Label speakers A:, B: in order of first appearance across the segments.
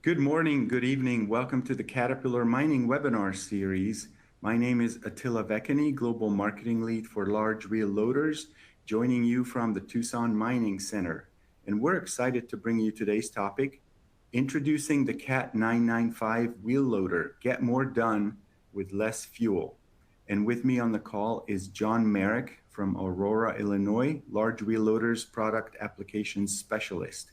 A: Good morning, good evening. Welcome to the Caterpillar Mining webinar series. My name is Attilla Vekony, Global Marketing Lead for Large Wheel Loaders, joining you from the Tucson Mining Center. And we're excited to bring you today's topic, introducing the CAT 995 wheel loader, get more done with less fuel. And with me on the call is John Marek from Aurora, Illinois, Large Wheel Loaders Product Applications Specialist.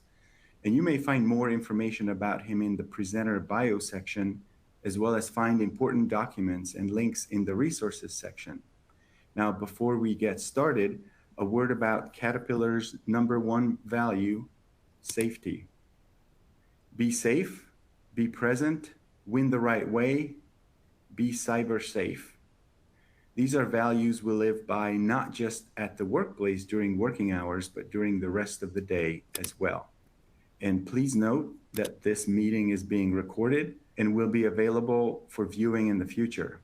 A: And you may find more information about him in the presenter bio section, as well as find important documents and links in the resources section. Now, before we get started, a word about Caterpillar's #1 value, safety. Be safe, be present, win the right way, be cyber safe. These are values we live by not just at the workplace during working hours, but during the rest of the day as well. And please note that this meeting is being recorded and will be available for viewing in the future.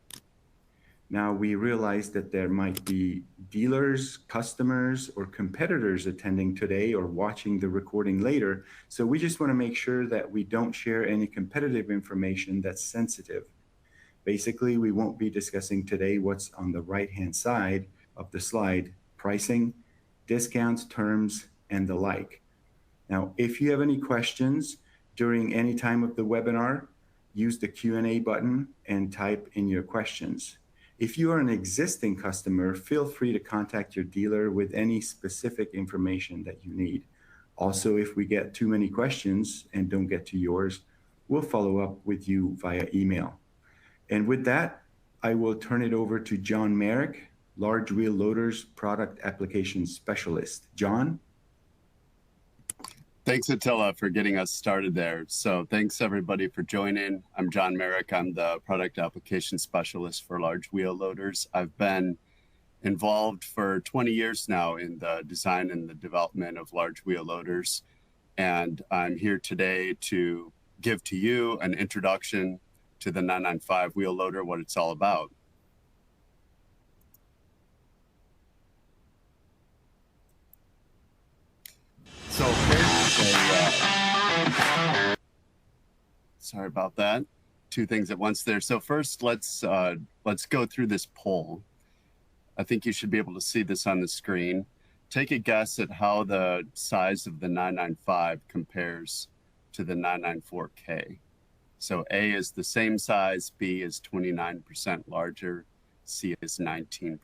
A: Now, we realize that there might be dealers, customers, or competitors attending today or watching the recording later. So we just want to make sure that we don't share any competitive information that's sensitive. Basically, we won't be discussing today what's on the right-hand side of the slide, pricing, discounts, terms, and the like. Now, if you have any questions during any time of the webinar, use the Q&A button and type in your questions. If you are an existing customer, feel free to contact your dealer with any specific information that you need. Also, if we get too many questions and don't get to yours, we'll follow up with you via email. And with that, I will turn it over to John Marek, Large Wheel Loaders Product Applications Specialist. John?
B: Thanks, Attila, for getting us started there. So thanks, everybody, for joining. I'm John Marek. I'm the Product Application Specialist for Large Wheel Loaders. I've been involved for 20 years now in the design and the development of large wheel loaders. And I'm here today to give to you an introduction to the 995 wheel loader, what it's all about. So sorry about that. Two things at once there. So first, let's go through this poll. I think you should be able to see this on the screen. Take a guess at how the size of the 995 compares to the 994K. So A is the same size, B is 29% larger, C is 19%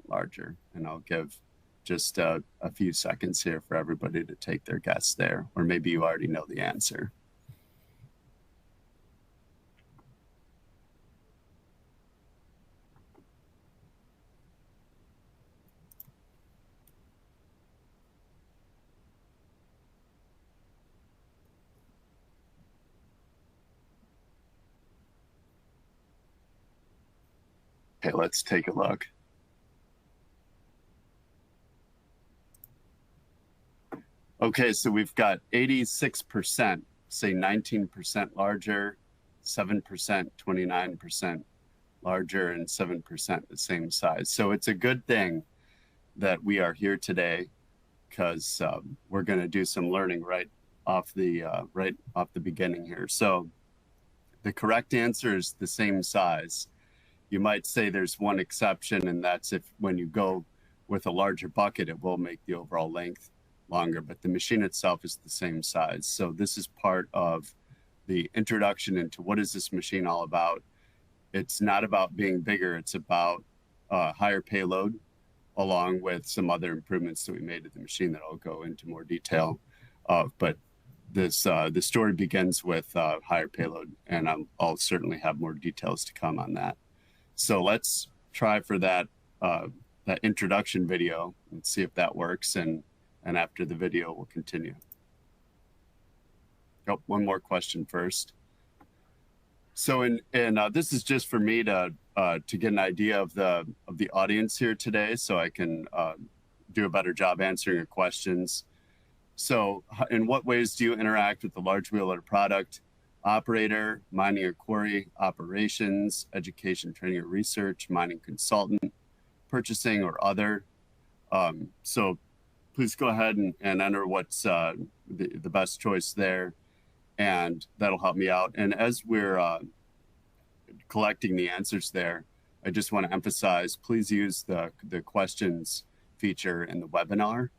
B: larger. And I'll give just a few seconds here for everybody to take their guess there, or maybe you already know the answer. Okay, let's take a look. Okay, so we've got 86%, say 19% larger, 7%, 29% larger, and 7% the same size. So it's a good thing that we are here today, because we're going to do some learning right off the beginning here. So the correct answer is the same size. You might say there's one exception, and that's if when you go with a larger bucket, it will make the overall length longer, but the machine itself is the same size. So this is part of the introduction into what is this machine all about. It's not about being bigger, it's about higher payload, along with some other improvements that we made to the machine that I'll go into more detail of. But this the story begins with higher payload, and I'll certainly have more details to come on that. So let's try for that that introduction video and see if that works, and after the video, we'll continue. Oh, one more question first. So this is just for me to get an idea of the audience here today, so I can do a better job answering your questions. So in what ways do you interact with the large wheel loader product? Operator, mining or quarry operations, education, training or research, mining consultant, purchasing or other. So please go ahead and enter what's the best choice there. and that'll help me out. And as we're collecting the answers there, I just want to emphasize, please use the questions feature in the webinar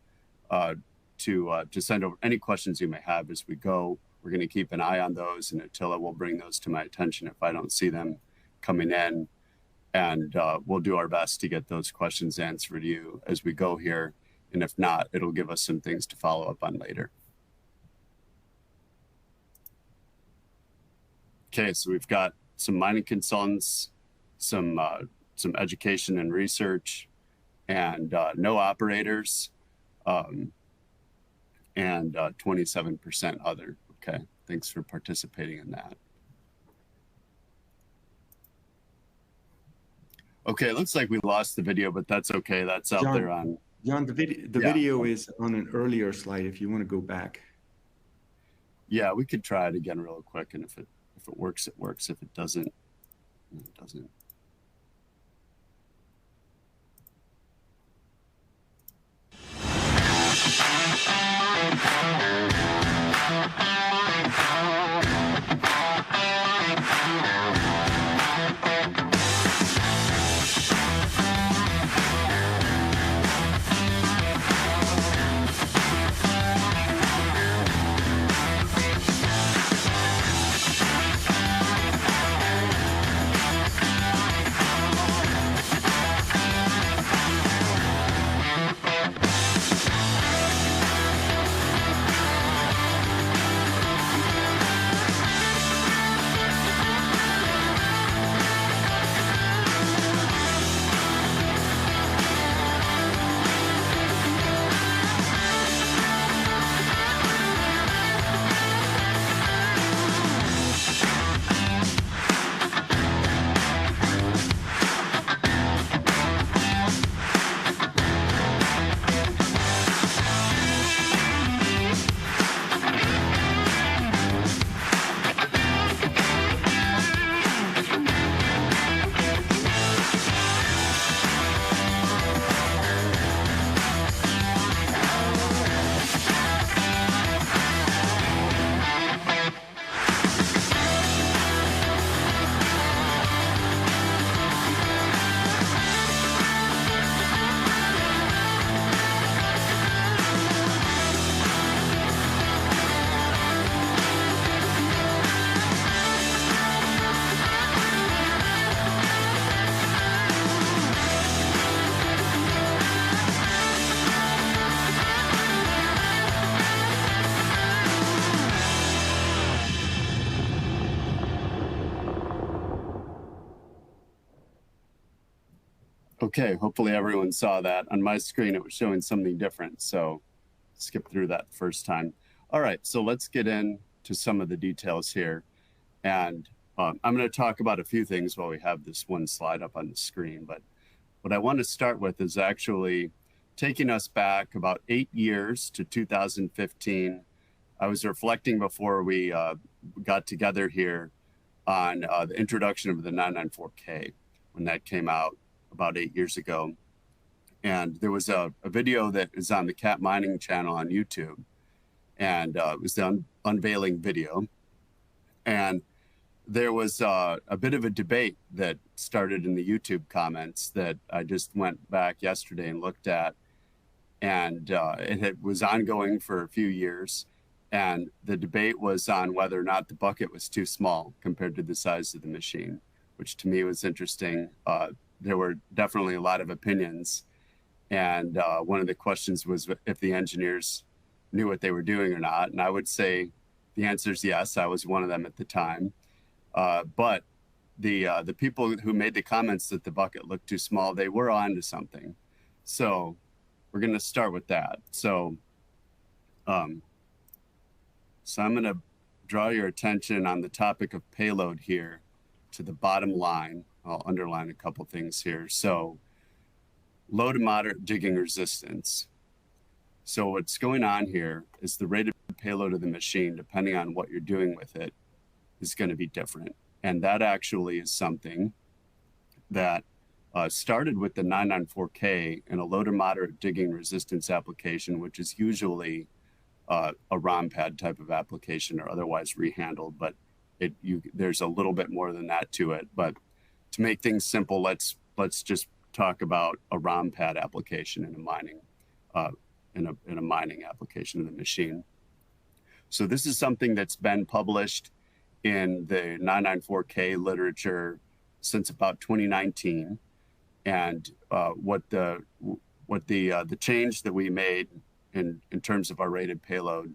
B: to send over any questions you may have as we go. We're going to keep an eye on those, and Attila will bring those to my attention if I don't see them coming in. And we'll do our best to get those questions answered to you as we go here. And if not, it'll give us some things to follow up on later. Okay, so we've got some mining consultants, some education and research, and no operators, and 27% other. Okay, thanks for participating in that. Okay, it looks like we lost the video, but that's okay. That's out there on.
A: John, the video is on an earlier slide if you want to go back.
B: Yeah, we could try it again real quick, and if it works, it works. If it doesn't, it doesn't. Okay, hopefully everyone saw that. On my screen, it was showing something different, so skip through that first time. All right, so let's get into some of the details here. And I'm going to talk about a few things while we have this one slide up on the screen. But what I want to start with is actually taking us back about 8 years to 2015. I was reflecting before we got together here on the introduction of the 994K when that came out about 8 years ago. And there was a video that is on the Cat Mining channel on YouTube. And it was the unveiling video. And there was a bit of a debate that started in the YouTube comments that I just went back yesterday and looked at. And it was ongoing for a few years. And the debate was on whether or not the bucket was too small compared to the size of the machine, which to me was interesting. There were definitely a lot of opinions. And one of the questions was if the engineers knew what they were doing or not. And I would say the answer is yes. I was one of them at the time. But the people who made the comments that the bucket looked too small, they were on to something. So we're going to start with that. So I'm going to draw your attention on the topic of payload here to the bottom line. I'll underline a couple things here. So low to moderate digging resistance. So what's going on here is the rate of payload of the machine, depending on what you're doing with it, is going to be different. And that actually is something that started with the 994K in a low to moderate digging resistance application, which is usually a ROM pad type of application or otherwise rehandled, but there's a little bit more than that to it. But to make things simple, let's just talk about a ROM pad application in a mining application of the machine. So this is something that's been published in the 994K literature since about 2019, and what the change that we made in terms of our rated payload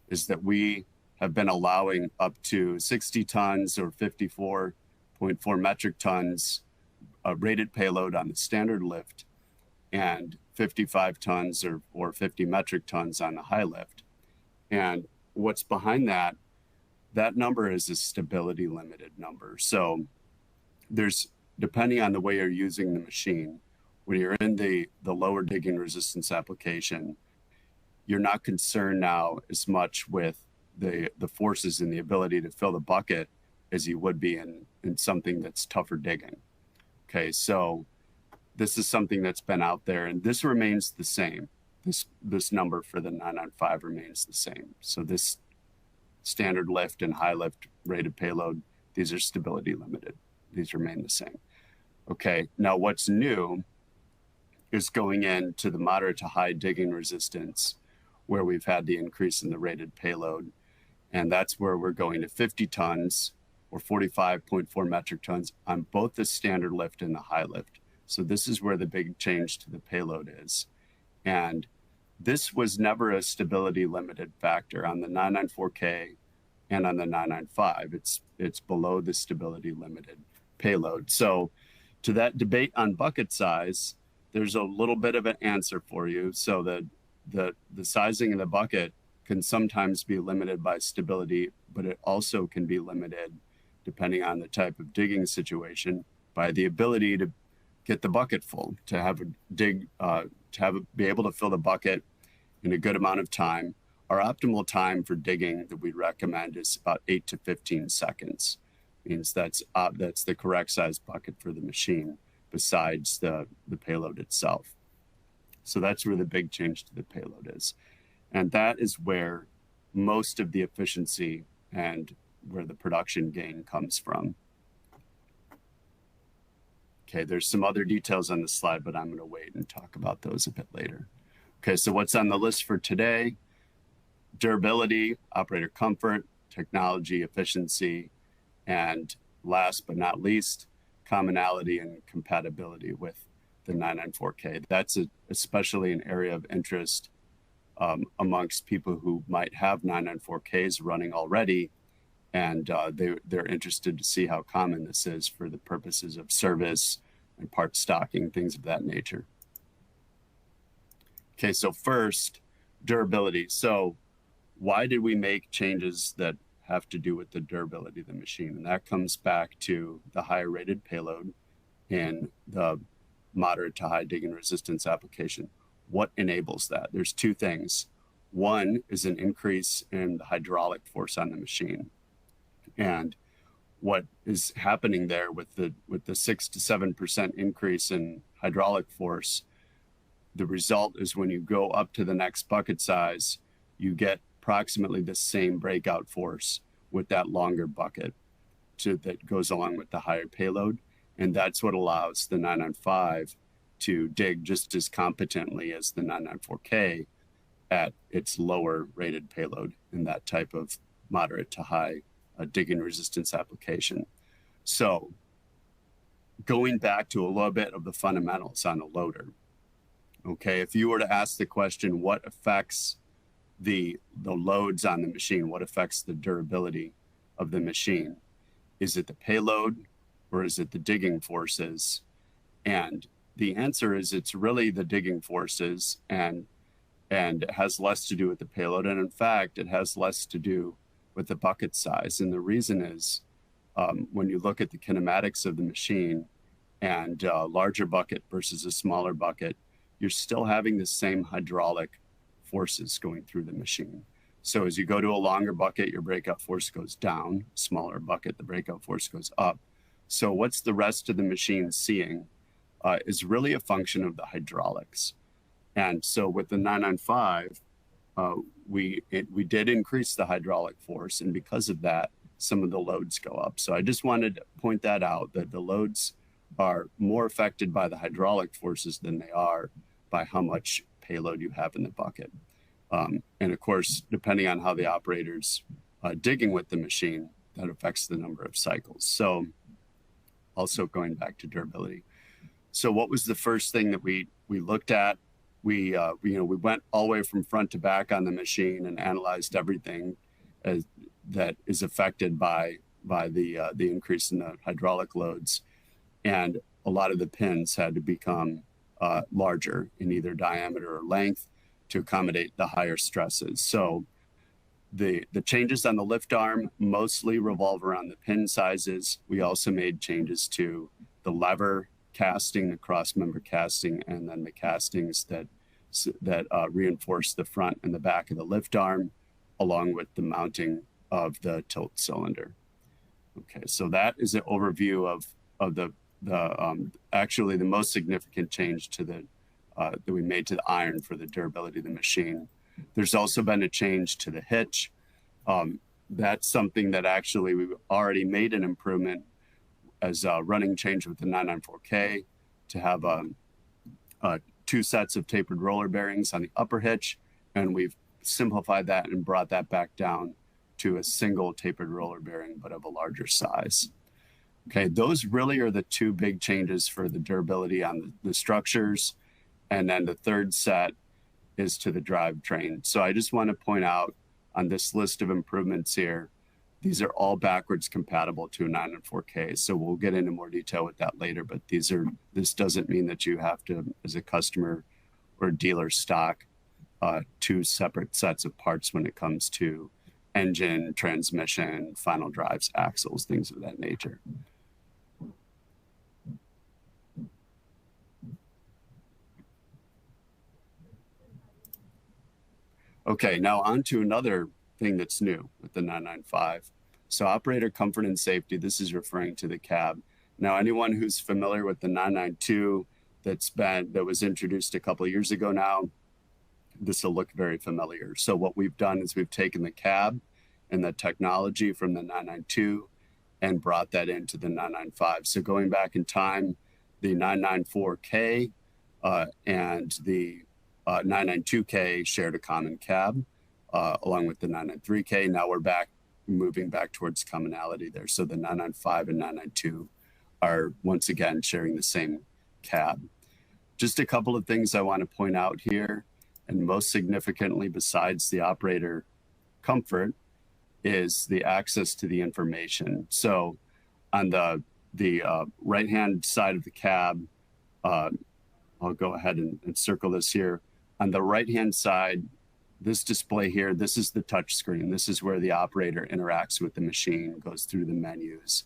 B: is that we have been allowing up to 60 tons or 54.4 metric tons rated payload on the standard lift, and 55 tons or 50 metric tons on the high lift. And what's behind that number is a stability limited number. So there's, depending on the way you're using the machine, when you're in the lower digging resistance application, you're not concerned now as much with the forces and the ability to fill the bucket as you would be in something that's tougher digging. Okay, so this is something that's been out there, and this remains the same. This number for the 995 remains the same. So this standard lift and high lift rated payload, these are stability limited. These remain the same. Okay, now what's new is going into the moderate to high digging resistance, where we've had the increase in the rated payload. And that's where we're going to 50 tons or 45.4 metric tons on both the standard lift and the high lift. So this is where the big change to the payload is. And this was never a stability limited factor on the 994K and on the 995. It's below the stability limited payload. So to that debate on bucket size, there's a little bit of an answer for you. So the sizing of the bucket can sometimes be limited by stability, but it also can be limited, depending on the type of digging situation, by the ability to get the bucket full, to have be able to fill the bucket in a good amount of time. Our optimal time for digging that we recommend is about 8 to 15 seconds. Means that's the correct size bucket for the machine, besides the payload itself. So that's where the big change to the payload is. And that is where most of the efficiency and where the production gain comes from. Okay, there's some other details on the slide, but I'm going to wait and talk about those a bit later. Okay, so what's on the list for today? Durability, operator comfort, technology, efficiency, and last but not least, commonality and compatibility with the 994K. That's especially an area of interest amongst people who might have 994Ks running already, and they're interested to see how common this is for the purposes of service and part stocking, things of that nature. Okay, so first, durability. So why did we make changes that have to do with the durability of the machine? And that comes back to the higher rated payload in the moderate to high digging resistance application. What enables that? There's two things. One is an increase in the hydraulic force on the machine. And what is happening there with the 6 to 7% increase in hydraulic force, the result is when you go up to the next bucket size, you get approximately the same breakout force with that longer bucket that goes along with the higher payload. And that's what allows the 995 to dig just as competently as the 994K at its lower rated payload in that type of moderate to high digging resistance application. So going back to a little bit of the fundamentals on a loader. Okay, if you were to ask the question, what affects the loads on the machine, what affects the durability of the machine? Is it the payload or is it the digging forces? And the answer is it's really the digging forces, and it has less to do with the payload. And in fact, it has less to do with the bucket size. And the reason is when you look at the kinematics of the machine and a larger bucket versus a smaller bucket, you're still having the same hydraulic forces going through the machine. So as you go to a longer bucket, your breakout force goes down. Smaller bucket, the breakout force goes up. So what's the rest of the machine seeing is really a function of the hydraulics. And so with the 995, we did increase the hydraulic force, and because of that, some of the loads go up. So I just wanted to point that out, that the loads are more affected by the hydraulic forces than they are by how much payload you have in the bucket. And of course, depending on how the operator's digging with the machine, that affects the number of cycles. So also going back to durability. So what was the first thing that we looked at? We went all the way from front to back on the machine and analyzed everything that is affected by the increase in the hydraulic loads, and a lot of the pins had to become larger in either diameter or length to accommodate the higher stresses. So the changes on the lift arm mostly revolve around the pin sizes. We also made changes to the lever casting, the cross member casting, and then the castings that reinforce the front and the back of the lift arm, along with the mounting of the tilt cylinder. Okay, so that is an overview of the actually the most significant change to that we made to the iron for the durability of the machine. There's also been a change to the hitch. That's something that actually we've already made an improvement as a running change with the 994K to have 2 sets of tapered roller bearings on the upper hitch, and we've simplified that and brought that back down to a single tapered roller bearing, but of a larger size. Okay, those really are the 2 big changes for the durability on the structures. And then the third set is to the drivetrain. So I just want to point out on this list of improvements here, these are all backwards compatible to a 994K. So we'll get into more detail with that later, but this doesn't mean that you have to, as a customer or dealer, stock 2 separate sets of parts when it comes to engine, transmission, final drives, axles, things of that nature. Okay, now on to another thing that's new with the 995. So operator comfort and safety, this is referring to the cab. Now, anyone who's familiar with the 992 that was introduced a couple of years ago now, this will look very familiar. So what we've done is we've taken the cab and the technology from the 992 and brought that into the 995. So going back in time, the 994K and the 992K shared a common cab along with the 993K. Now we're moving back towards commonality there. So the 995 and 992 are once again sharing the same cab. Just a couple of things I want to point out here, and most significantly besides the operator comfort is the access to the information. So on the right-hand side of the cab, I'll go ahead and circle this here. On the right-hand side, this display here, this is the touch screen. This is where the operator interacts with the machine, goes through the menus.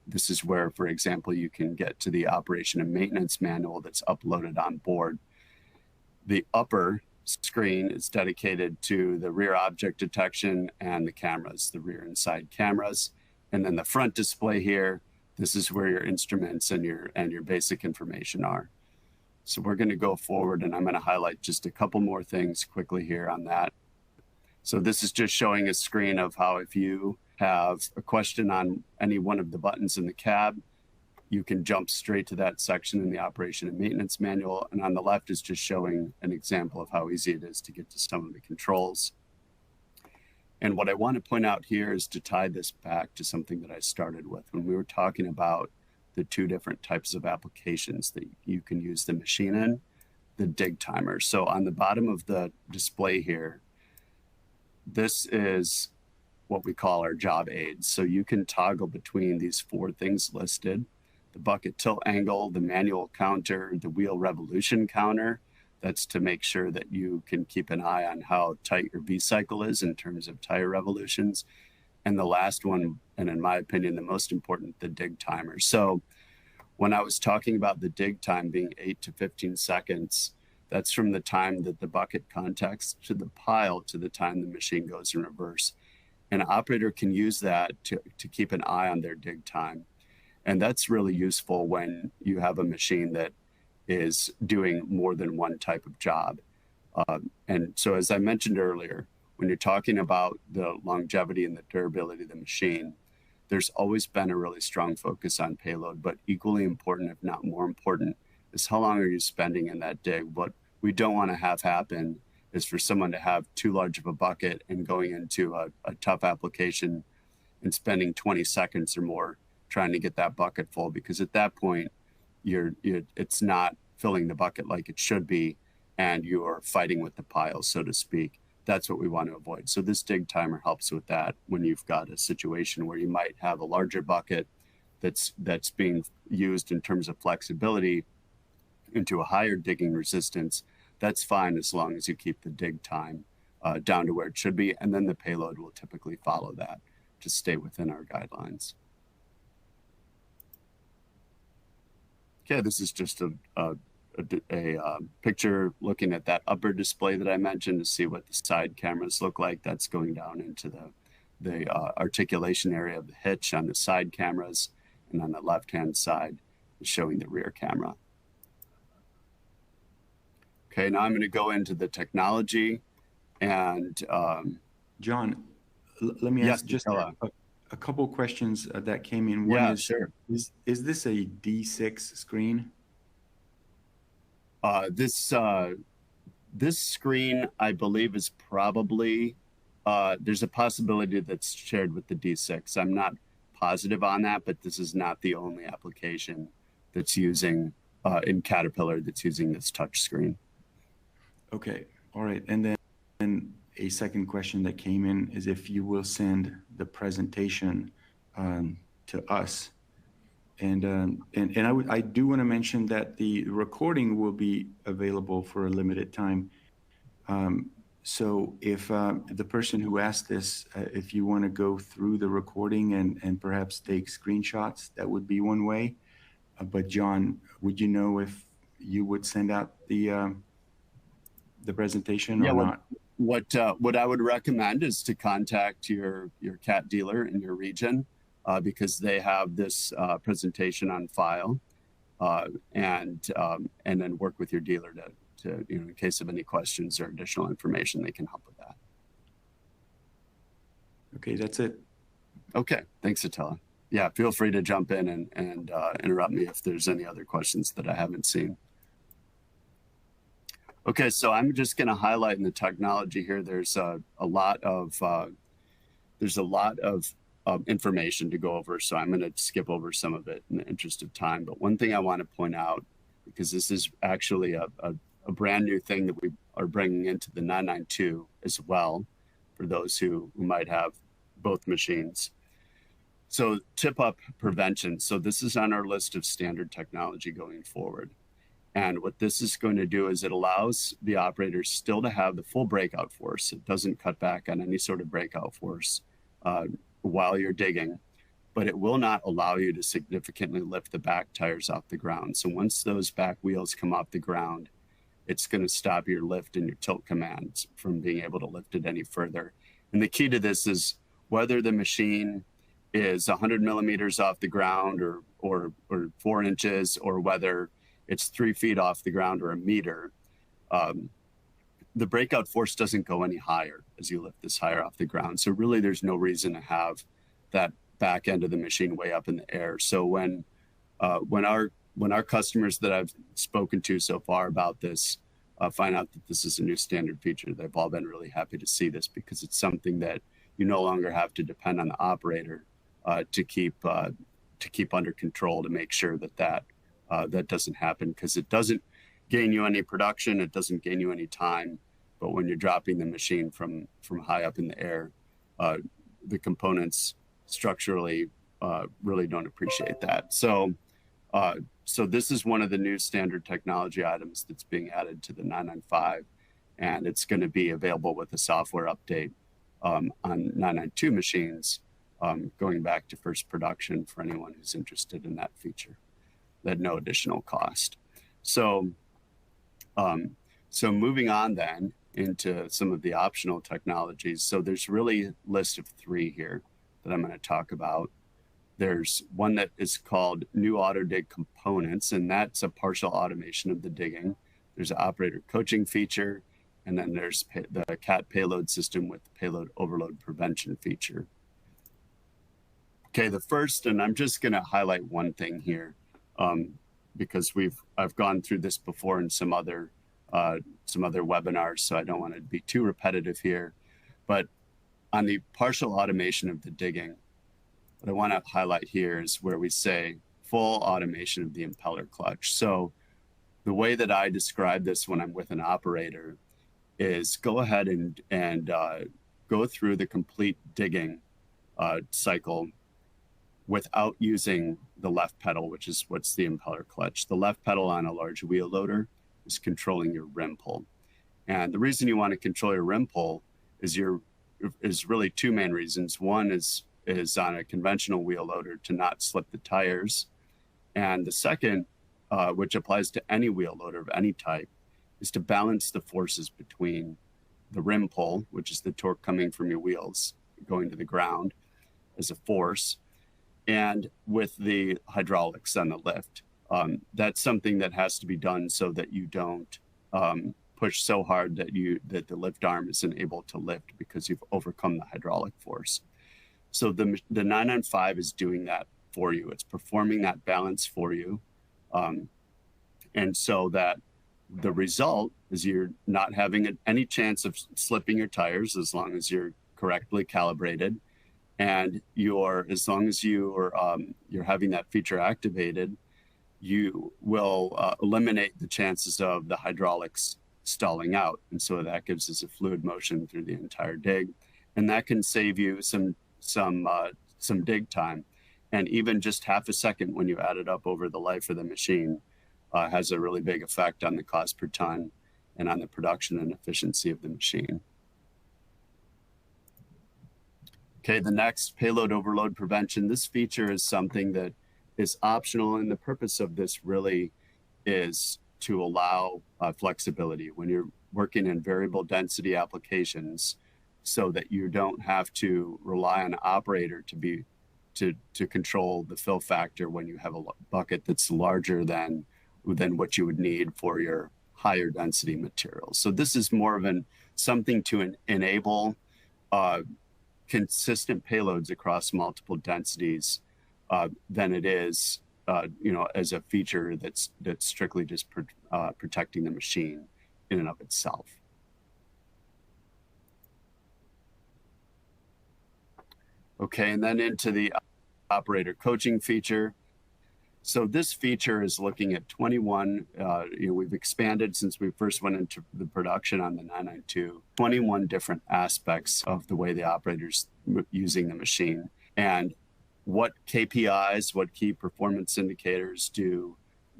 B: This is where, for example, you can get to the operation and maintenance manual that's uploaded on board. The upper screen is dedicated to the rear object detection and the cameras, the rear and side cameras. And then the front display here, this is where your instruments and your basic information are. So we're going to go forward, and I'm going to highlight just a couple more things quickly here on that. So this is just showing a screen of how if you have a question on any one of the buttons in the cab, you can jump straight to that section in the operation and maintenance manual. And on the left is just showing an example of how easy it is to get to some of the controls. And what I want to point out here is to tie this back to something that I started with when we were talking about the 2 different types of applications that you can use the machine in, the dig timer. So on the bottom of the display here, this is what we call our job aids. So you can toggle between these 4 things listed: the bucket tilt angle, the manual counter, the wheel revolution counter. That's to make sure that you can keep an eye on how tight your V-cycle is in terms of tire revolutions. And the last one, and in my opinion, the most important, the dig timer. So when I was talking about the dig time being 8 to 15 seconds, that's from the time that the bucket contacts to the pile to the time the machine goes in reverse. An operator can use that to keep an eye on their dig time. And that's really useful when you have a machine that is doing more than one type of job. And so, as I mentioned earlier, when you're talking about the longevity and the durability of the machine, there's always been a really strong focus on payload, but equally important, if not more important, is how long are you spending in that dig? What we don't want to have happen is for someone to have too large of a bucket and going into a tough application and spending 20 seconds or more trying to get that bucket full, because at that point, it's not filling the bucket like it should be, and you are fighting with the pile, so to speak. That's what we want to avoid. So this dig timer helps with that when you've got a situation where you might have a larger bucket that's being used in terms of flexibility into a higher digging resistance. That's fine as long as you keep the dig time down to where it should be, and then the payload will typically follow that to stay within our guidelines. Okay, this is just a picture looking at that upper display that I mentioned to see what the side cameras look like. That's going down into the articulation area of the hitch on the side cameras, and on the left-hand side is showing the rear camera. Okay, now I'm going to go into the technology, and
A: John, let me ask just a couple questions that came in. One is,
B: sure.
A: Is this a D6 screen?
B: This screen, I believe, is probably, there's a possibility that's shared with the D6. I'm not positive on that, but this is not the only application that's using, in Caterpillar, that's using this touch screen.
A: Okay, all right. And then a second question that came in is if you will send the presentation to us. And I do want to mention that the recording will be available for a limited time. So if the person who asked this, if you want to go through the recording and perhaps take screenshots, that would be one way. But John, would you know if you would send out the presentation or not?
B: What I would recommend is to contact your cat dealer in your region, because they have this presentation on file, and then work with your dealer to in case of any questions or additional information, they can help with that.
A: Okay, that's it.
B: Okay, thanks, Attila. Yeah, feel free to jump in and interrupt me if there's any other questions that I haven't seen. Okay, so I'm just going to highlight in the technology here. There's a lot of information to go over, so I'm going to skip over some of it in the interest of time. But one thing I want to point out, because this is actually a brand new thing that we are bringing into the 992 as well, for those who might have both machines. So tip-up prevention. So this is on our list of standard technology going forward. And what this is going to do is it allows the operators still to have the full breakout force. It doesn't cut back on any sort of breakout force while you're digging, but it will not allow you to significantly lift the back tires off the ground. So once those back wheels come off the ground, it's going to stop your lift and your tilt commands from being able to lift it any further. And the key to this is whether the machine is 100 millimeters off the ground or 4 inches, or whether it's 3 feet off the ground or a meter, the breakout force doesn't go any higher as you lift this higher off the ground. So really there's no reason to have that back end of the machine way up in the air. So when our customers that I've spoken to so far about this find out that this is a new standard feature, they've all been really happy to see this, because it's something that you no longer have to depend on the operator to keep under control, to make sure that doesn't happen, because it doesn't gain you any production, it doesn't gain you any time. But when you're dropping the machine from high up in the air, the components structurally really don't appreciate that. So this is one of the new standard technology items that's being added to the 995, and it's going to be available with a software update on 992 machines going back to first production for anyone who's interested in that feature at no additional cost. So moving on then into some of the optional technologies. So there's really a list of 3 here that I'm going to talk about. There's one that is called new auto dig components, and that's a partial automation of the digging. There's an operator coaching feature, And then there's the CAT payload system with the payload overload prevention feature. Okay, the first, and I'm just going to highlight one thing here, because I've gone through this before in some other webinars, so I don't want to be too repetitive here. But on the partial automation of the digging, what I want to highlight here is where we say full automation of the impeller clutch. So the way that I describe this when I'm with an operator is go ahead and go through the complete digging cycle without using the left pedal, which is what's the impeller clutch. The left pedal on a large wheel loader is controlling your rim pull. And the reason you want to control your rim pull is really two main reasons. One is on a conventional wheel loader to not slip the tires. And the second, which applies to any wheel loader of any type, is to balance the forces between the rim pull, which is the torque coming from your wheels going to the ground as a force, and with the hydraulics on the lift. That's something that has to be done so that you don't push so hard that the lift arm isn't able to lift because you've overcome the hydraulic force. So the 995 is doing that for you. It's performing that balance for you. And so that the result is you're not having any chance of slipping your tires as long as you're correctly calibrated. And as long as you're having that feature activated, you will eliminate the chances of the hydraulics stalling out. And so that gives us a fluid motion through the entire dig. And that can save you some dig time. And even just half a second when you add it up over the life of the machine has a really big effect on the cost per ton and on the production and efficiency of the machine. Okay, the next, payload overload prevention. This feature is something that is optional, and the purpose of this really is to allow flexibility when you're working in variable density applications, so that you don't have to rely on an operator to control the fill factor when you have a bucket that's larger than what you would need for your higher density materials. So this is more of something to enable consistent payloads across multiple densities than it is, as a feature that's strictly just protecting the machine in and of itself. Okay, and then into the operator coaching feature. So this feature is looking at 21, we've expanded since we first went into the production on the 992, 21 different aspects of the way the operator's using the machine, and what KPIs, what key performance indicators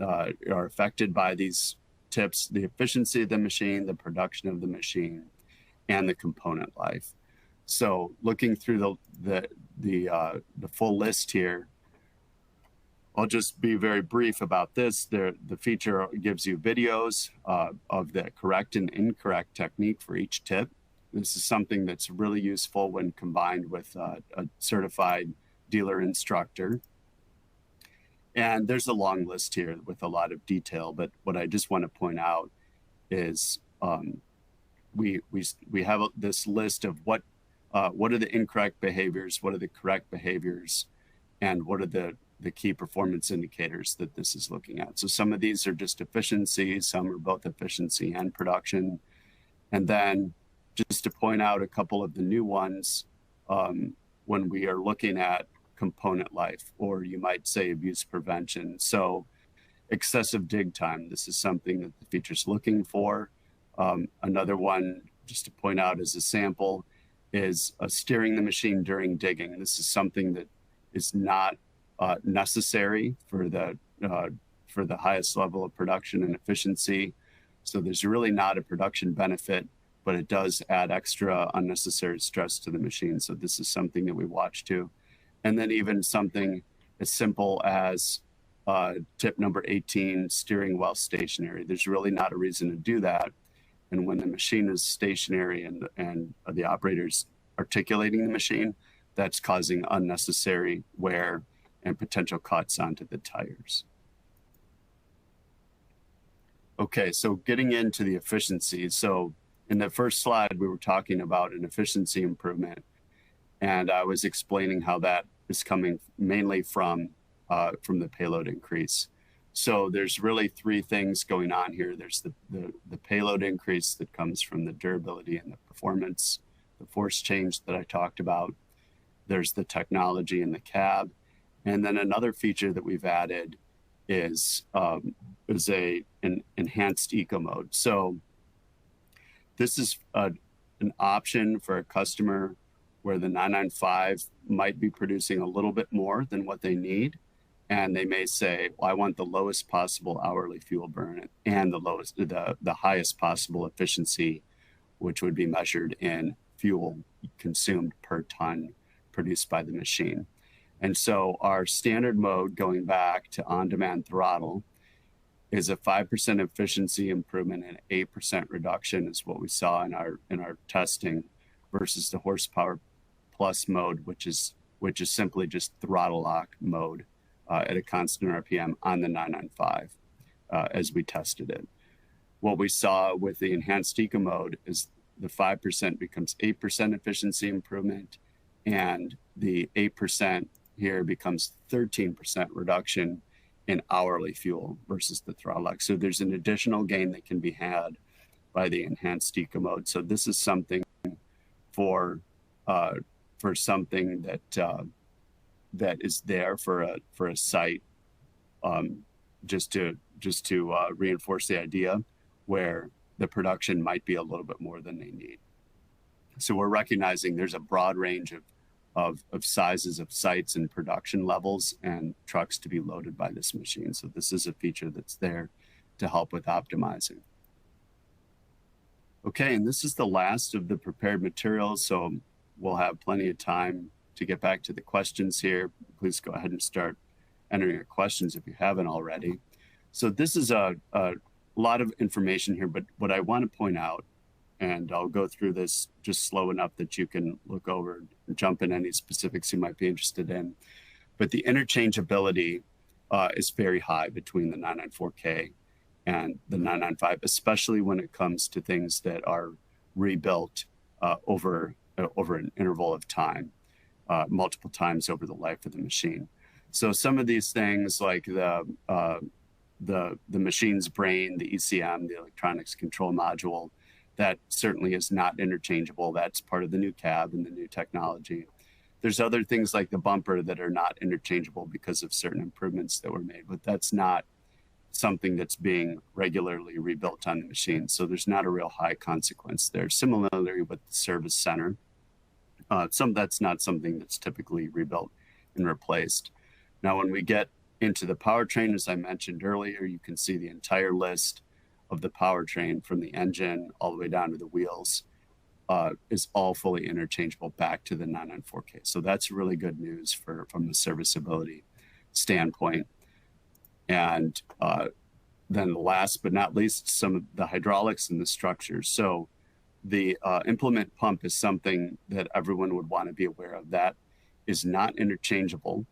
B: are affected by these tips: the efficiency of the machine, the production of the machine, and the component life. So looking through the full list here, I'll just be very brief about this. The feature gives you videos of the correct and incorrect technique for each tip. This is something that's really useful when combined with a certified dealer instructor. And there's a long list here with a lot of detail, but what I just want to point out is we have this list of what are the incorrect behaviors, what are the correct behaviors, and what are the key performance indicators that this is looking at. So some of these are just efficiency, some are both efficiency and production. And then just to point out a couple of the new ones, when we are looking at component life, or you might say abuse prevention. So excessive dig time, this is something that the feature's looking for. Another one, just to point out as a sample, is steering the machine during digging. This is something that is not necessary for the highest level of production and efficiency. So there's really not a production benefit, but it does add extra unnecessary stress to the machine. So this is something that we watch too. And then even something as simple as tip number 18, steering while stationary. There's really not a reason to do that. And when the machine is stationary and the operator's articulating the machine, that's causing unnecessary wear and potential cuts onto the tires. Okay, so getting into the efficiency. So in the first slide, we were talking about an efficiency improvement, and I was explaining how that is coming mainly from the payload increase. So there's really three things going on here. There's the payload increase that comes from the durability and the performance, the force change that I talked about. There's the technology in the cab. And then another feature that we've added is an enhanced eco mode. So this is an option for a customer where the 995 might be producing a little bit more than what they need. And they may say, well, I want the lowest possible hourly fuel burn and the highest possible efficiency, which would be measured in fuel consumed per ton produced by the machine. And so our standard mode, going back to on-demand throttle, is a 5% efficiency improvement and 8% reduction is what we saw in our testing, versus the horsepower plus mode, which is simply just throttle lock mode at a constant RPM on the 995 as we tested it. What we saw with the enhanced eco mode is the 5% becomes 8% efficiency improvement, and the 8% here becomes 13% reduction in hourly fuel versus the throttle lock. So there's an additional gain that can be had by the enhanced eco mode. So this is something for something that is there for a site, just to reinforce the idea where the production might be a little bit more than they need. So we're recognizing there's a broad range of sizes of sites and production levels and trucks to be loaded by this machine. So this is a feature that's there to help with optimizing. Okay, and this is the last of the prepared materials, so we'll have plenty of time to get back to the questions here. Please go ahead and start entering your questions if you haven't already. So this is a lot of information here, but what I want to point out, and I'll go through this just slow enough that you can look over and jump in any specifics you might be interested in. But the interchangeability is very high between the 994K and the 995, especially when it comes to things that are rebuilt over an interval of time, multiple times over the life of the machine. So some of these things like the machine's brain, the ECM, the electronics control module, that certainly is not interchangeable. That's part of the new cab and the new technology. There's other things like the bumper that are not interchangeable because of certain improvements that were made, but that's not something that's being regularly rebuilt on the machine. So there's not a real high consequence there. Similarly with the service center, that's not something that's typically rebuilt and replaced. Now, when we get into the powertrain, as I mentioned earlier, you can see the entire list of the powertrain from the engine all the way down to the wheels is all fully interchangeable back to the 994K. So that's really good news from the serviceability standpoint. And then last but not least, some of the hydraulics and the structures. So the implement pump is something that everyone would want to be aware of. That is not interchangeable.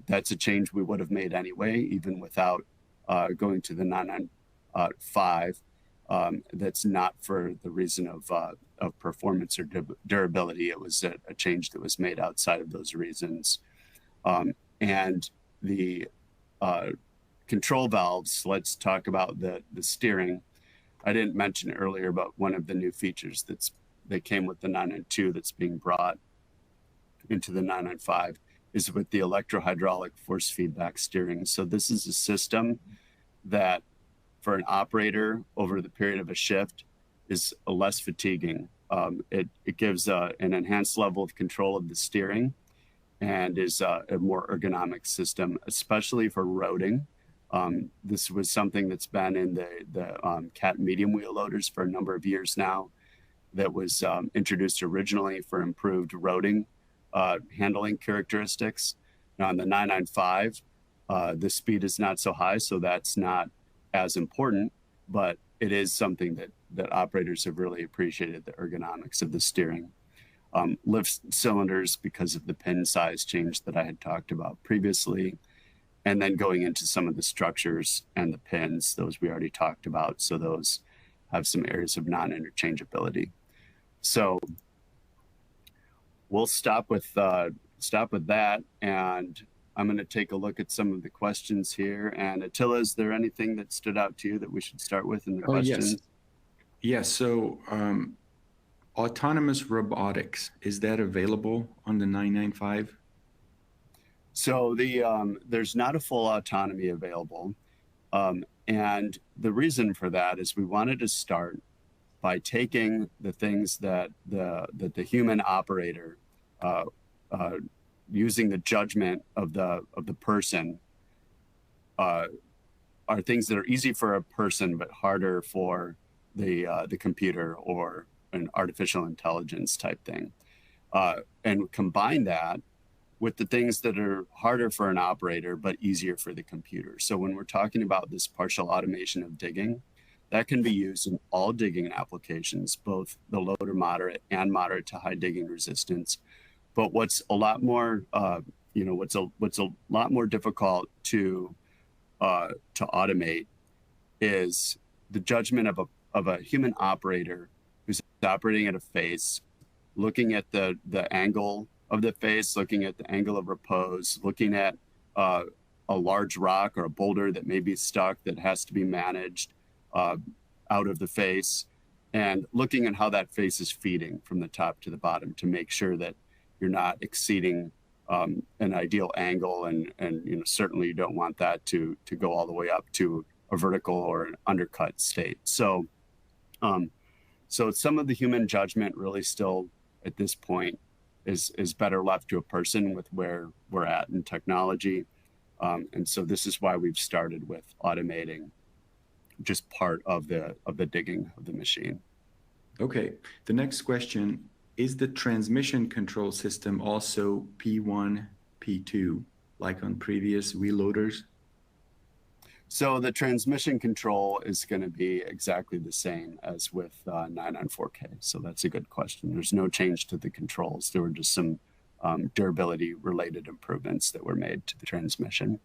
B: That's a change we would have made anyway, even without going to the 995. That's not for the reason of performance or durability. It was a change that was made outside of those reasons. And the control valves, let's talk about the steering. I didn't mention earlier, but one of the new features that came with the 992 that's being brought into the 995 is with the electrohydraulic force feedback steering. So this is a system that for an operator over the period of a shift is less fatiguing. It gives an enhanced level of control of the steering and is a more ergonomic system, especially for roading. This was something that's been in the Cat medium wheel loaders for a number of years now, that was introduced originally for improved roading handling characteristics. Now on the 995, the speed is not so high, so that's not as important, but it is something that operators have really appreciated, the ergonomics of the steering. Lift cylinders because of the pin size change that I had talked about previously, and then going into some of the structures and the pins, those we already talked about. So those have some areas of non-interchangeability. So we'll stop with that, and I'm going to take a look at some of the questions here. And Attila, is there anything that stood out to you that we should start with in the questions?
A: Yes. So autonomous robotics, is that available on the 995?
B: So there's not a full autonomy available. And the reason for that is we wanted to start by taking the things that the human operator, using the judgment of the person, are things that are easy for a person but harder for the computer or an artificial intelligence type thing, and combine that with the things that are harder for an operator but easier for the computer. So when we're talking about this partial automation of digging, that can be used in all digging applications, both the low to moderate and moderate to high digging resistance. But what's a lot more, what's a lot more difficult to automate is the judgment of a human operator who's operating at a face, looking at the angle of the face, looking at the angle of repose, looking at a large rock or a boulder that may be stuck that has to be managed out of the face, and looking at how that face is feeding from the top to the bottom to make sure that you're not exceeding an ideal angle, and certainly you don't want that to go all the way up to a vertical or an undercut state. So some of the human judgment really still at this point is better left to a person with where we're at in technology. And so this is why we've started with automating just part of the digging of the machine.
A: Okay. The next question, is the transmission control system also P1, P2, like on previous wheel loaders?
B: So the transmission control is going to be exactly the same as with 994K. So that's a good question. There's no change to the controls. There were just some durability related improvements that were made to the transmission.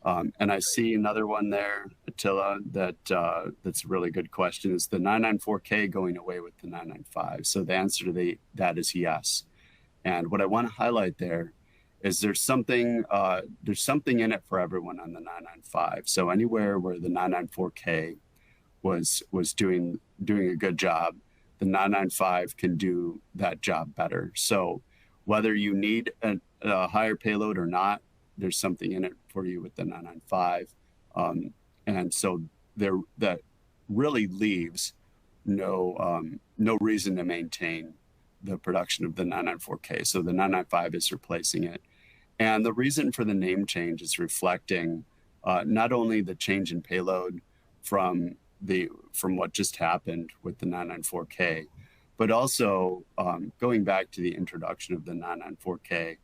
B: And I see another one there, Attila, that's a really good question. Is the 994K going away with the 995? So the answer to that is yes. And what I want to highlight there is there's something in it for everyone on the 995. So anywhere where the 994K was doing a good job, the 995 can do that job better. So whether you need a higher payload or not, there's something in it for you with the 995. And so that really leaves no reason to maintain the production of the 994K. So the 995 is replacing it. And the reason for the name change is reflecting not only the change in payload from what just happened with the 994K, but also going back to the introduction of the 994K,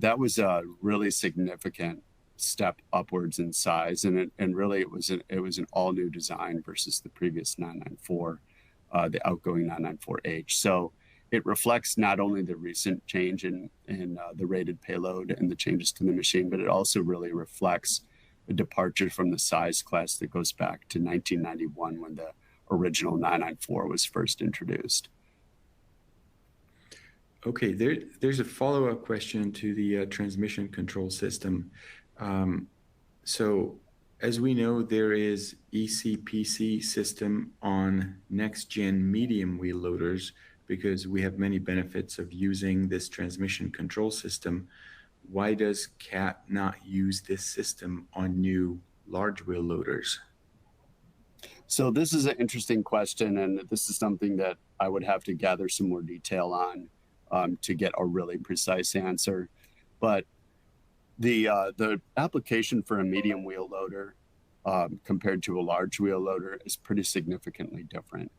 B: that was a really significant step upwards in size, and really it was an all new design versus the previous 994, the outgoing 994H. So it reflects not only the recent change in the rated payload and the changes to the machine, but it also really reflects a departure from the size class that goes back to 1991 when the original 994 was first introduced.
A: Okay, there's a follow-up question to the transmission control system. So as we know, there is ECPC system on next-gen medium wheel loaders because we have many benefits of using this transmission control system. Why does CAT not use this system on new large wheel loaders?
B: So this is an interesting question, and this is something that I would have to gather some more detail on to get a really precise answer. But the application for a medium wheel loader compared to a large wheel loader is pretty significantly different.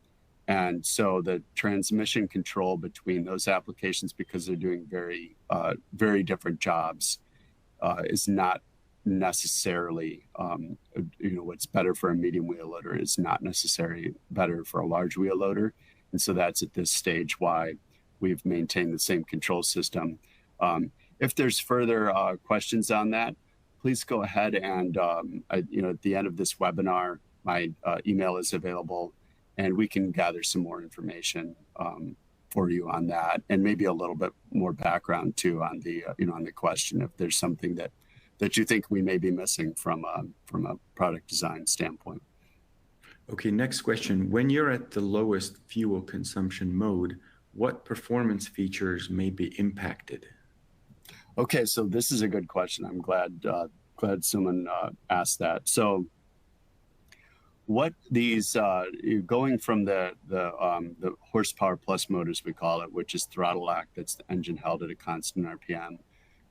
B: And so the transmission control between those applications, because they're doing very, very different jobs, is not necessarily, what's better for a medium wheel loader is not necessarily better for a large wheel loader. And so that's at this stage why we've maintained the same control system. If there's further questions on that, please go ahead and, at the end of this webinar, my email is available. And we can gather some more information for you on that, and maybe a little bit more background too on the on the question if there's something that you think we may be missing from a product design standpoint.
A: Okay, next question. When you're at the lowest fuel consumption mode, what performance features may be impacted?
B: Okay, so this is a good question. I'm glad someone asked that. So what these going from the horsepower plus mode, as we call it, which is throttle lock, that's the engine held at a constant RPM.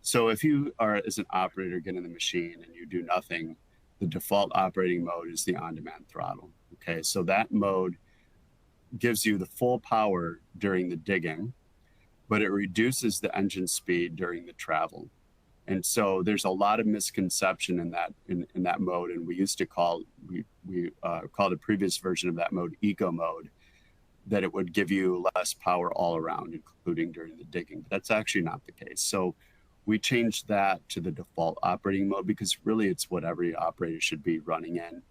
B: So if you are, as an operator, getting the machine and you do nothing, the default operating mode is the on-demand throttle. Okay, so that mode gives you the full power during the digging, but it reduces the engine speed during the travel. And so there's a lot of misconception in that mode, and we used to call called a previous version of that mode eco mode, that it would give you less power all around, including during the digging. But that's actually not the case. So we changed that to the default operating mode because really it's what every operator should be running in,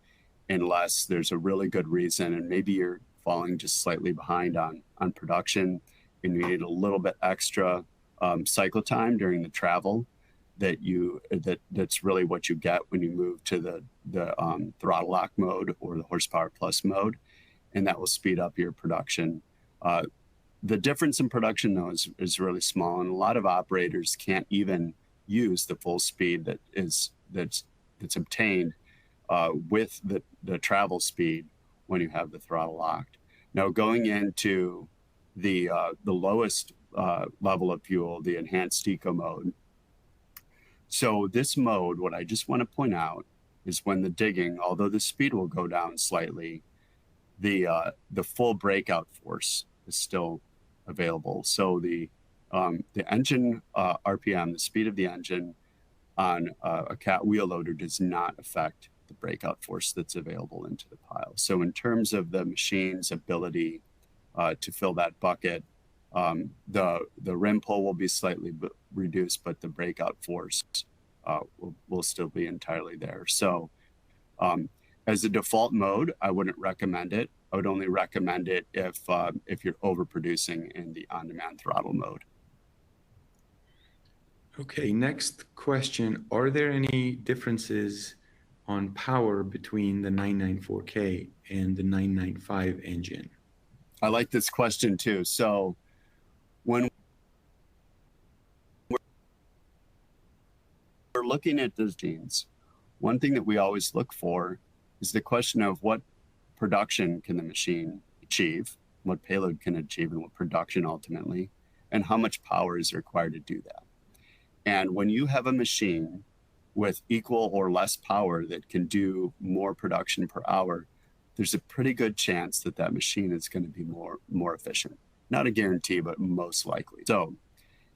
B: unless there's a really good reason, and maybe you're falling just slightly behind on production, and you need a little bit extra cycle time during the travel. That's really what you get when you move to the throttle lock mode or the horsepower plus mode, and that will speed up your production. The difference in production, though, is really small, and a lot of operators can't even use the full speed that's obtained with the travel speed when you have the throttle locked. Now, going into the lowest level of fuel, the enhanced eco mode. So this mode, what I just want to point out is when the digging, although the speed will go down slightly, the full breakout force is still available. So the engine RPM, the speed of the engine on a cat wheel loader, does not affect the breakout force that's available into the pile. So in terms of the machine's ability to fill that bucket, the rim pull will be slightly reduced, but the breakout force will still be entirely there. So as a default mode, I wouldn't recommend it. I would only recommend it if you're overproducing in the on-demand throttle mode.
A: Okay, next question. Are there any differences on power between the 994K and the 995 engine?
B: I like this question too. So when we're looking at those genes, one thing that we always look for is the question of what production can the machine achieve, what payload can achieve, and what production ultimately, and how much power is required to do that. And when you have a machine with equal or less power that can do more production per hour, there's a pretty good chance that that machine is going to be more efficient. Not a guarantee, but most likely. So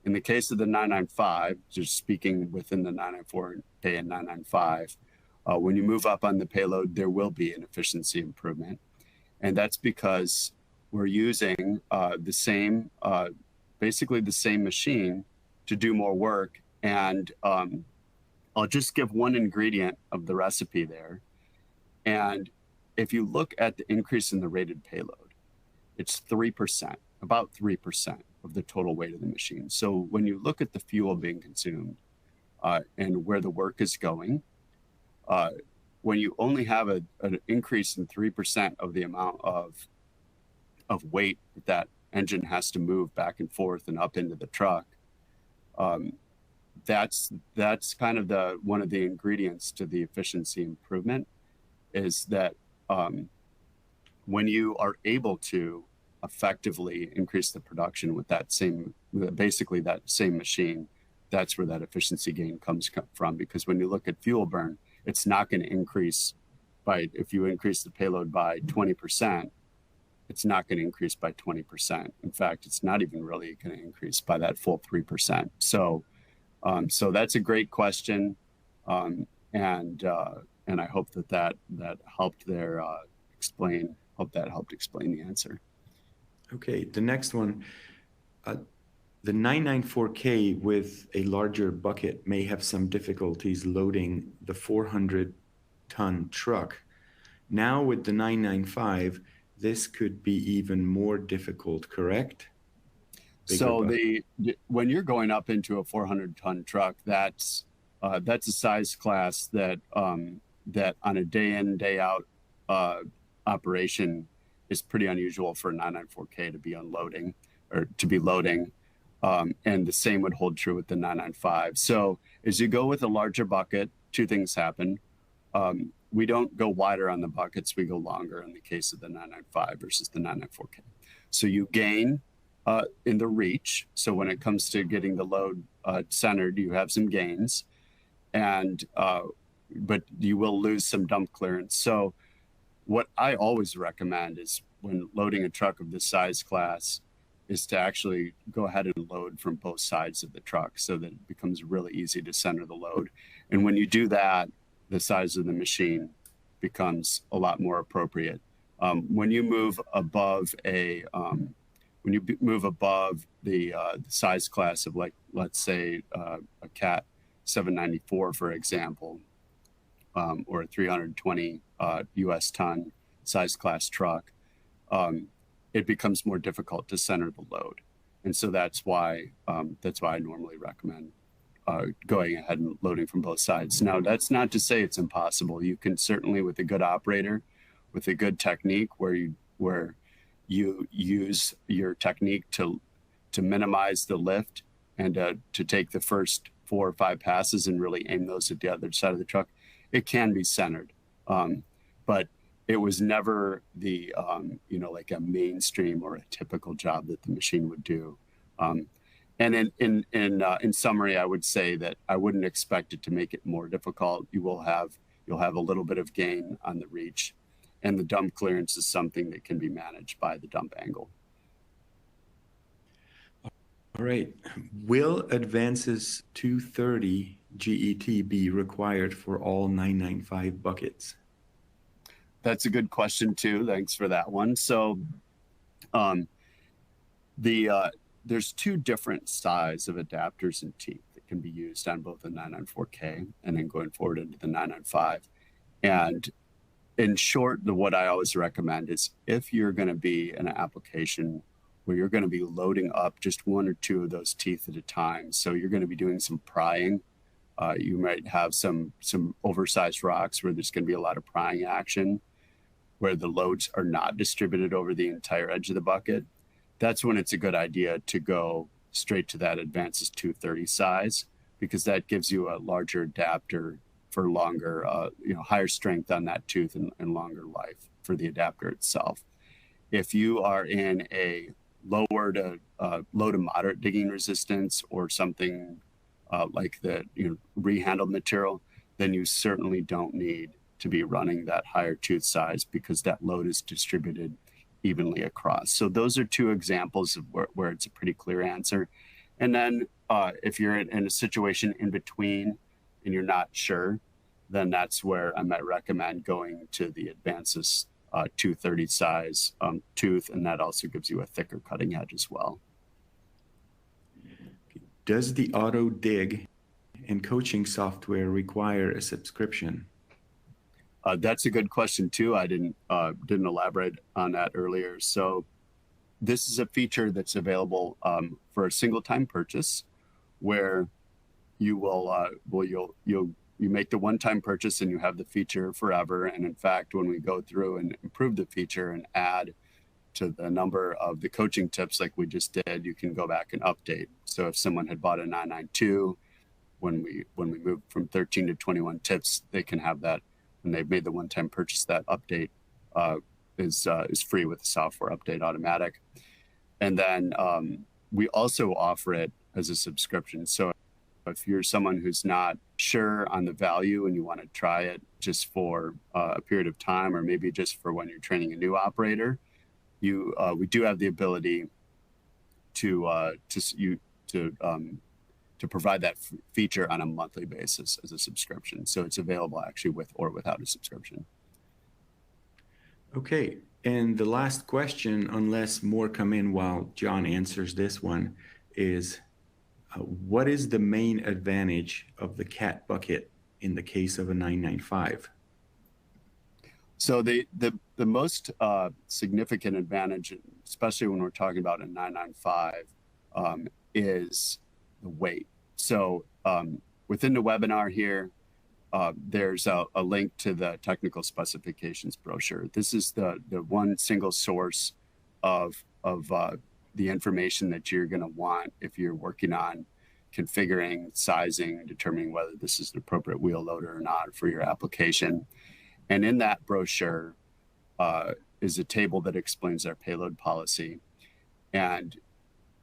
B: in the case of the 995, just speaking within the 994K and 995, when you move up on the payload, there will be an efficiency improvement. And that's because we're using basically the same machine to do more work. And I'll just give one ingredient of the recipe there. And if you look at the increase in the rated payload, it's 3%, about 3% of the total weight of the machine. So when you look at the fuel being consumed and where the work is going, when you only have an increase in 3% of the amount of weight that engine has to move back and forth and up into the truck, that's kind of one of the ingredients to the efficiency improvement, is that when you are able to effectively increase the production with basically that same machine, that's where that efficiency gain comes from. Because when you look at fuel burn, it's not going to increase if you increase the payload by 20%, it's not going to increase by 20%. In fact, it's not even really going to increase by that full 3%. So that's a great question. And I hope that helped explain the answer.
A: Okay, the next one. The 994K with a larger bucket may have some difficulties loading the 400-ton truck. Now with the 995, this could be even more difficult, correct?
B: So when you're going up into a 400-ton truck, that's a size class that that on a day in, day out operation is pretty unusual for a 994K to be unloading or to be loading. And the same would hold true with the 995. So as you go with a larger bucket, two things happen. We don't go wider on the buckets, we go longer in the case of the 995 versus the 994K. So you gain in the reach. So when it comes to getting the load centered, you have some gains, and but you will lose some dump clearance. So what I always recommend is when loading a truck of this size class is to actually go ahead and load from both sides of the truck so that it becomes really easy to center the load. And when you do that, the size of the machine becomes a lot more appropriate. When you move above the size class of, like, let's say a Cat 794, for example, or a 320 US ton size class truck, it becomes more difficult to center the load. And so that's why I normally recommend going ahead and loading from both sides. Now, that's not to say it's impossible. You can certainly, with a good operator, with a good technique where you use your technique to minimize the lift and to take the first 4 or 5 passes and really aim those at the other side of the truck, it can be centered. But it was never the like a mainstream or a typical job that the machine would do. And in summary, I would say that I wouldn't expect it to make it more difficult. You'll have a little bit of gain on the reach, and the dump clearance is something that can be managed by the dump angle.
A: All right. Will Advance's 230 GET be required for all 995 buckets?
B: That's a good question too. Thanks for that one. So there's 2 different size of adapters and teeth that can be used on both the 994K and then going forward into the 995. And in short, what I always recommend is if you're going to be in an application where you're going to be loading up just 1 or 2 of those teeth at a time, so you're going to be doing some prying. You might have some oversized rocks where there's going to be a lot of prying action, where the loads are not distributed over the entire edge of the bucket. That's when it's a good idea to go straight to that Advance's 230 size, because that gives you a larger adapter for longer, higher strength on that tooth and longer life for the adapter itself. If you are in a low to moderate digging resistance or something like the rehandled material, then you certainly don't need to be running that higher tooth size, because that load is distributed evenly across. So those are 2 examples of where it's a pretty clear answer. And then if you're in a situation in between and you're not sure, then that's where I might recommend going to the Advance's 230 size tooth, and that also gives you a thicker cutting edge as well.
A: Does the auto dig and coaching software require a subscription?
B: That's a good question too. I didn't elaborate on that earlier. So this is a feature that's available for a single time purchase, where you will you make the one-time purchase and you have the feature forever. And in fact, when we go through and improve the feature and add to the number of the coaching tips like we just did, you can go back and update. So if someone had bought a 992, when we move from 13 to 21 tips, they can have that when they've made the one-time purchase. That update is free with the software update automatic. And then we also offer it as a subscription. So if you're someone who's not sure on the value and you want to try it just for a period of time, or maybe just for when you're training a new operator, we do have the ability to provide that feature on a monthly basis as a subscription. So it's available actually with or without a subscription.
A: Okay. And the last question, unless more come in while John answers this one, is what is the main advantage of the Cat bucket in the case of a 995?
B: So the most significant advantage, especially when we're talking about a 995, is the weight. So within the webinar here, there's a link to the technical specifications brochure. This is the one single source of the information that you're going to want if you're working on configuring, sizing, determining whether this is an appropriate wheel loader or not for your application. And in that brochure is a table that explains our payload policy. And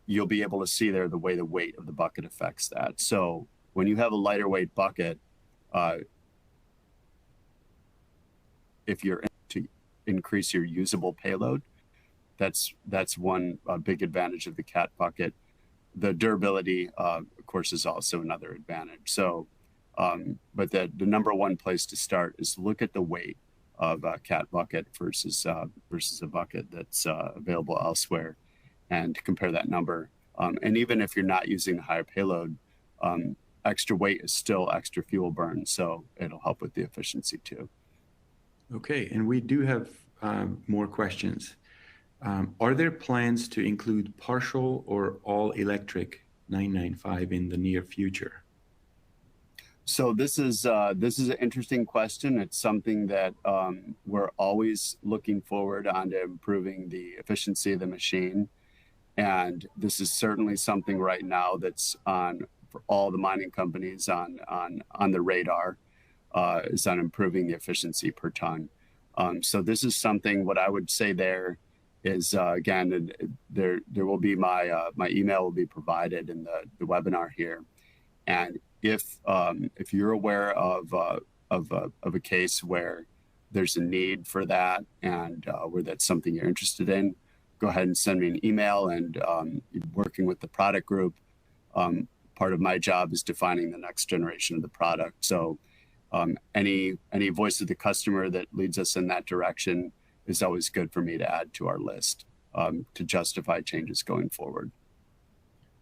B: you'll be able to see there the way the weight of the bucket affects that. So when you have a lighter weight bucket, if you're to increase your usable payload, that's one big advantage of the CAT bucket. The durability, of course, is also another advantage. So, but the number one place to start is look at the weight of a CAT bucket versus a bucket that's available elsewhere, and compare that number. And even if you're not using a higher payload, extra weight is still extra fuel burn, so it'll help with the efficiency too.
A: Okay, and we do have more questions. Are there plans to include partial or all electric 995 in the near future?
B: So this is an interesting question. It's something that we're always looking forward on to improving the efficiency of the machine. And this is certainly something right now that's on for all the mining companies on the radar, is on improving the efficiency per ton. So this is something, what I would say there is, again, there will be my email will be provided in the webinar here. And if you're aware of a case where there's a need for that and where that's something you're interested in, go ahead and send me an email. And working with the product group, part of my job is defining the next generation of the product. So any voice of the customer that leads us in that direction is always good for me to add to our list to justify changes going forward.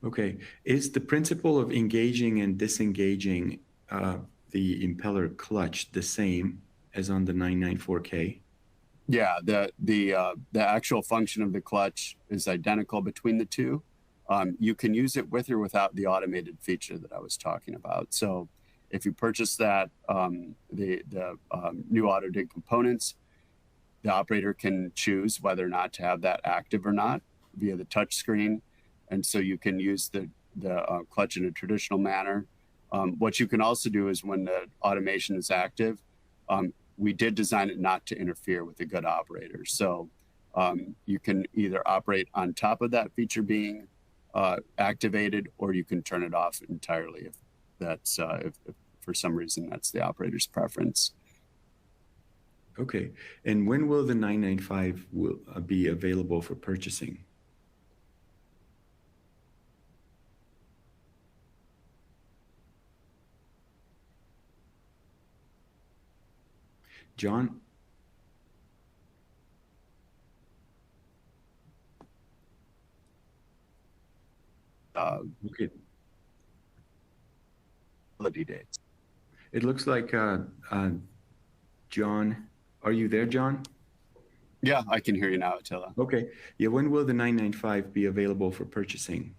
A: Okay. Is the principle of engaging and disengaging the impeller clutch the same as on the 994K?
B: Yeah, the actual function of the clutch is identical between the two. You can use it with or without the automated feature that I was talking about. So if you purchase that, the new AutoDig components, the operator can choose whether or not to have that active or not via the touch screen. And so you can use the clutch in a traditional manner. What you can also do is when the automation is active, we did design it not to interfere with the good operator. So you can either operate on top of that feature being activated, or you can turn it off entirely if that's if for some reason that's the operator's preference.
A: Okay. And when will the 995 be available for purchasing? John? Okay.
B: Dates.
A: It looks like John, are you there, John?
B: Yeah, I can hear you now, Attila.
A: Okay. Yeah, when will the 995 be available for purchasing?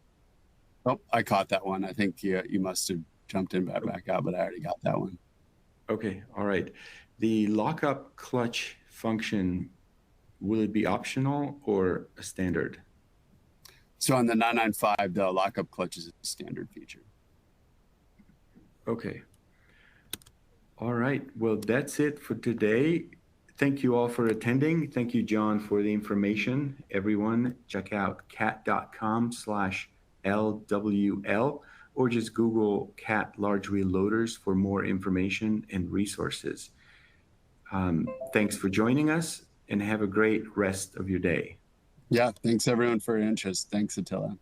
B: Oh, I caught that one. I think you must have jumped in back out, but I already got that one.
A: Okay, all right. The lockup clutch function, will it be optional or a standard?
B: So on the 995, the lockup clutch is a standard feature.
A: Okay. All right. Well, that's it for today. Thank you all for attending. Thank you, John, for the information. Everyone, check out cat.com/LWL or just Google CAT large wheel loaders for more information and resources. Thanks for joining us and have a great rest of your day.
B: Yeah, thanks everyone for your interest. Thanks, Attila.